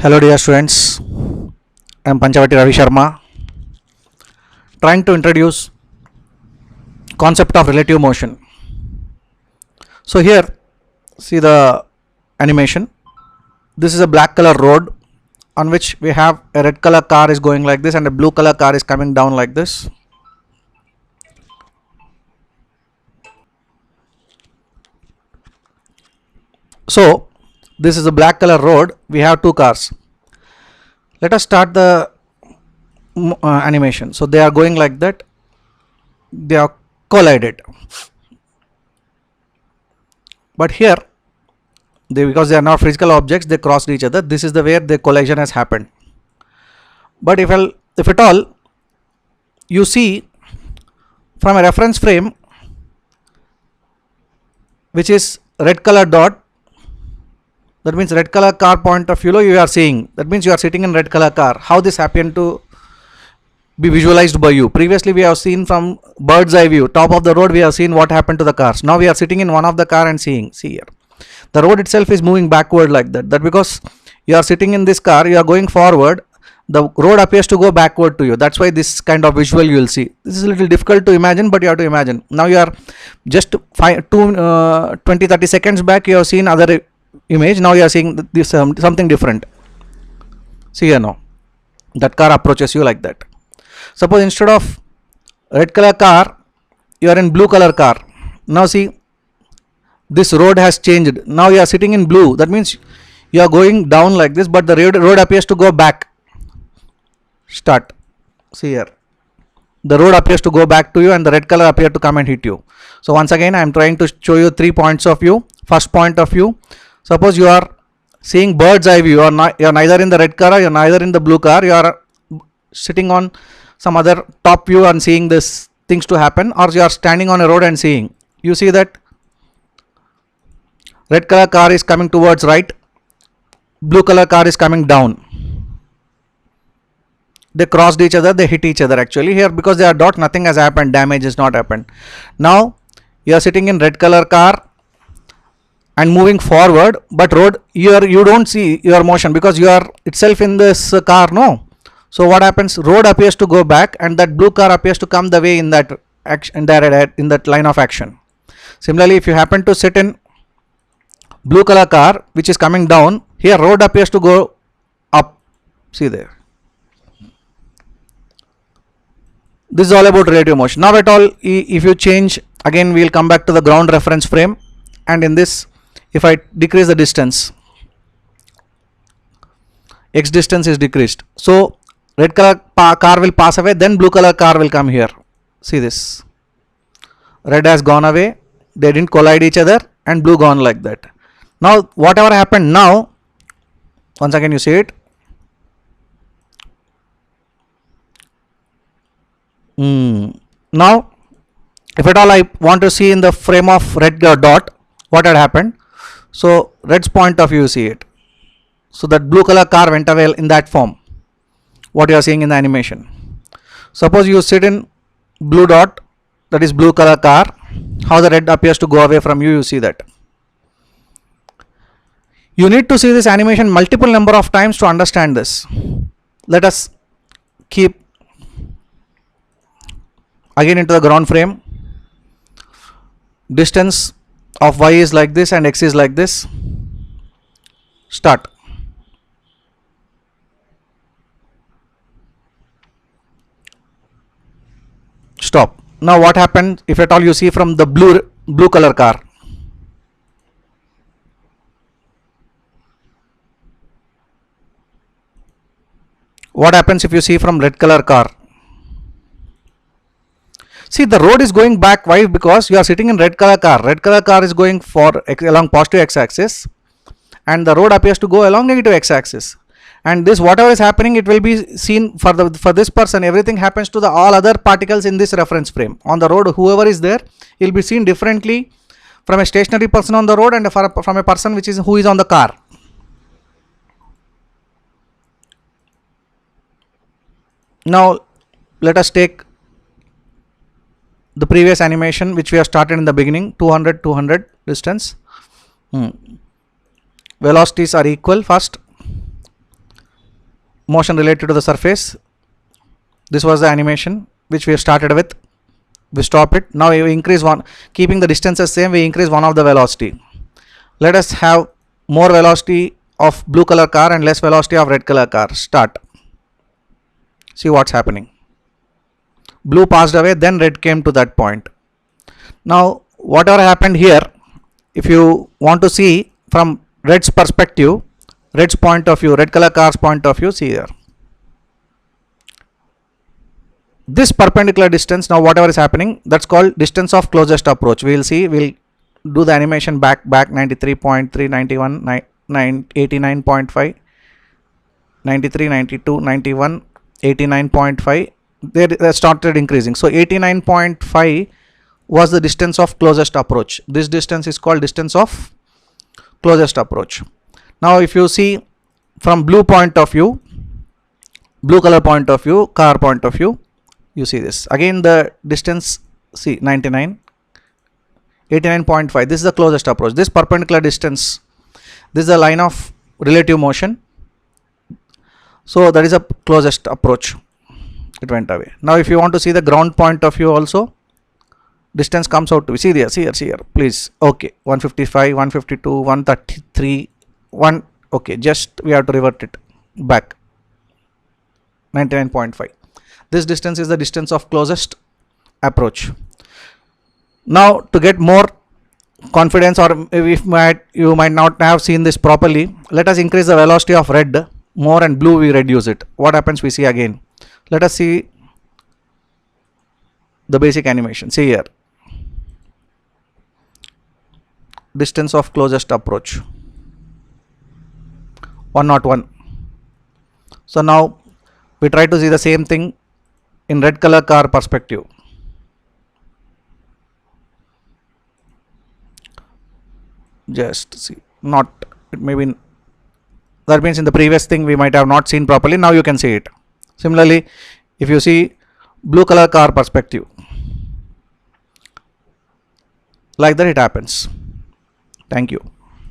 Hello dear students, I am Panchavati Ravi Sharma, trying to introduce concept of relative motion. So here see the animation. This is a black color road on which we have a red color car is going like this and a blue color car is coming down like this. So this is a black color road, we have two cars. Let us start the animation. So they are going like that, they are collided, but here because they are not physical objects, they crossed each other. This is the where the collision has happened. But if at all you see from a reference frame which is red color dot, that means red color car point of view you are seeing, that means you are sitting in red color car. How this happened to be visualized by you? Previously we have seen from bird's eye view, top of the road we have seen what happened to the cars. Now we are sitting in one of the car and seeing, see here, the road itself is moving backward like that. That because you are sitting in this car, you are going forward, the road appears to go backward to you. That's why this kind of visual you will see. This is a little difficult to imagine, but you have to imagine. Now you are just 20-30 seconds back you have seen other image, now you are seeing this something different. See here, now that car approaches you like that. Suppose instead of red color car you are in blue color car. Now see, this road has changed. Now you are sitting in blue, that means you are going down like this, but the road appears to go back. Start. See here, the road appears to go back to you and the red color appear to come and hit you. So once again I am trying to show you 3 points of view. First point of view, suppose you are seeing bird's eye view, you are neither in the red car, you are neither in the blue car, you are sitting on some other top view and seeing this things to happen, or you are standing on a road and seeing, you see that red color car is coming towards right, blue color car is coming down. They crossed each other, they hit each other. Actually here, because they are dot, nothing has happened, damage has not happened. Now you are sitting in red color car and moving forward, but road you don't see your motion because you are itself in this car, no. So what happens, road appears to go back and that blue car appears to come the way in that action, in that line of action. Similarly, if you happen to sit in blue color car which is coming down, here road appears to go up. See there, this is all about relative motion. Now at all, if you change, again we will come back to the ground reference frame, and in this if I decrease the distance, x distance is decreased, so red color car will pass away, then blue color car will come here. See this, red has gone away, they didn't collide each other, and blue gone like that. Now whatever happened now, once again you see it, now if at all I want to see in the frame of red dot what had happened, so red's point of view, see it, so that blue color car went away in that form, what you are seeing in the animation. Suppose you sit in blue dot, that is blue color car, how the red appears to go away from you, you see that. You need to see this animation multiple number of times to understand this. Let us keep again into the ground frame. Distance of y is like this and x is like this. Start. Stop. Now what happened, if at all you see from the blue color car, what happens if you see from red color car? See, the road is going back. Why? Because you are sitting in red color car. Red color car is going along positive x axis and the road appears to go along negative x axis, and this whatever is happening, it will be seen for this person, everything happens to the all other particles in this reference frame. On the road, whoever is there, he will be seen differently from a stationary person on the road and from a person who is on the car. Now let us take the previous animation which we have started in the beginning, 200 distance. Velocities are equal first, motion related to the surface. This was the animation which we started with. We stop it. Now we increase one, keeping the distances same, we increase one of the velocity. Let us have more velocity of blue color car and less velocity of red color car. Start. See what's happening. Blue passed away, then red came to that point. Now whatever happened here, if you want to see from red's perspective, red's point of view, red color car's point of view, see here. This perpendicular distance, now whatever is happening, that's called distance of closest approach. We will see, we'll do the animation back 93.3, 91, 89.5, 93, 92, 91, 89.5. They started increasing. So 89.5 was the distance of closest approach. This distance is called distance of closest approach. Now if you see from blue point of view, blue color point of view, car point of view, you see this. Again the distance, see 99, 89.5. This is the closest approach. This perpendicular distance, this is the line of relative motion. So that is a closest approach. It went away. Now if you want to see the ground point of view also, distance comes out to be, see there, see here, please. Okay, 155, 152, 133, 1. Okay, just we have to revert it back. 99.5. This distance is the distance of closest approach. Now to get more confidence, or if you might not have seen this properly, let us increase the velocity of red more and blue we reduce it. What happens we see again. Let us see the basic animation. See here, distance of closest approach 101. So now we try to see the same thing in red color car perspective. Just see, not, it may be, that means in the previous thing we might have not seen properly. Now you can see it. Similarly, if you see blue color car perspective, like that it happens. Thank you.